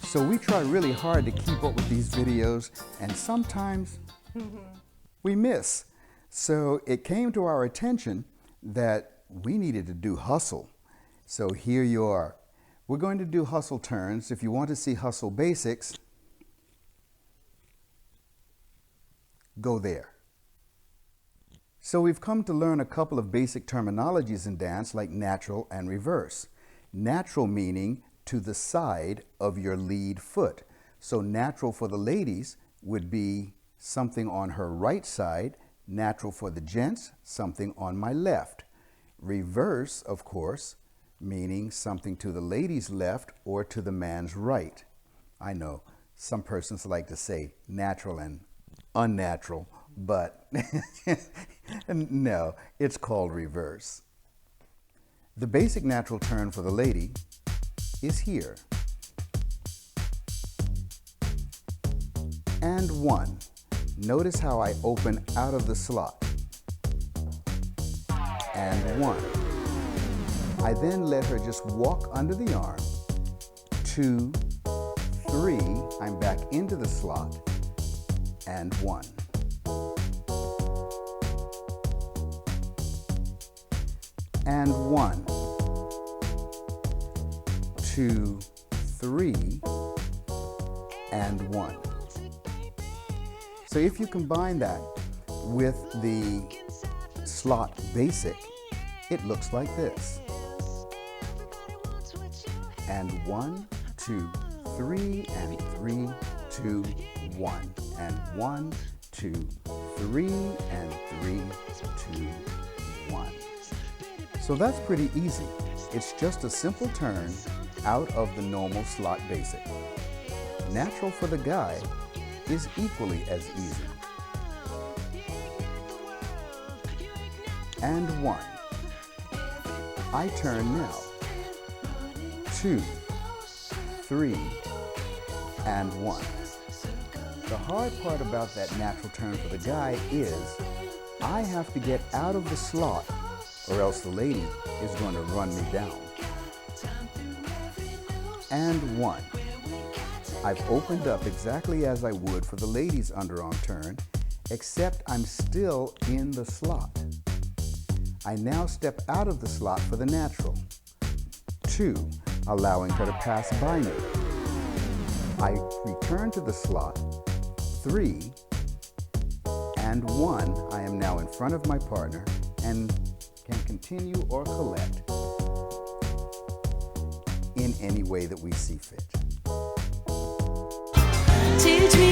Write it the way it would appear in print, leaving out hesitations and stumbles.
So we try really hard to keep up with these videos, and sometimes we miss. So it came to our attention that we needed to do hustle. So here you are. We're going to do hustle turns. If you want to see hustle basics, go there. So we've come to learn a couple of basic terminologies in dance, like natural and reverse. Natural meaning to the side of your lead foot. So natural for the ladies would be something on her right side. Natural for the gents, something on my left. Reverse, of course, meaning something to the lady's left or to the man's right. I know some persons like to say natural and unnatural, but no, it's called reverse. The basic natural turn for the lady is here. And one. Notice how I open out of the slot. And one. I then let her just walk under the arm. 2, 3, I'm back into the slot. And 1. And 1. 2, 3, and 1. So if you combine that with the slot basic, it looks like this. And 1, 2, 3, and 3, 2, 1. And 1, 2, 3, and 3, 2, 1. So that's pretty easy. It's just a simple turn out of the normal slot basic. Natural for the guy is equally as easy. And 1. I turn now. 2, 3, and 1. The hard part about that natural turn for the guy is I have to get out of the slot or else the lady is going to run me down. And 1. I've opened up exactly as I would for the lady's underarm turn, except I'm still in the slot. I now step out of the slot for the natural. 2, allowing her to pass by me. I return to the slot. 3, and 1, I am now in front of my partner and can continue or collect in any way that we see fit. Teach me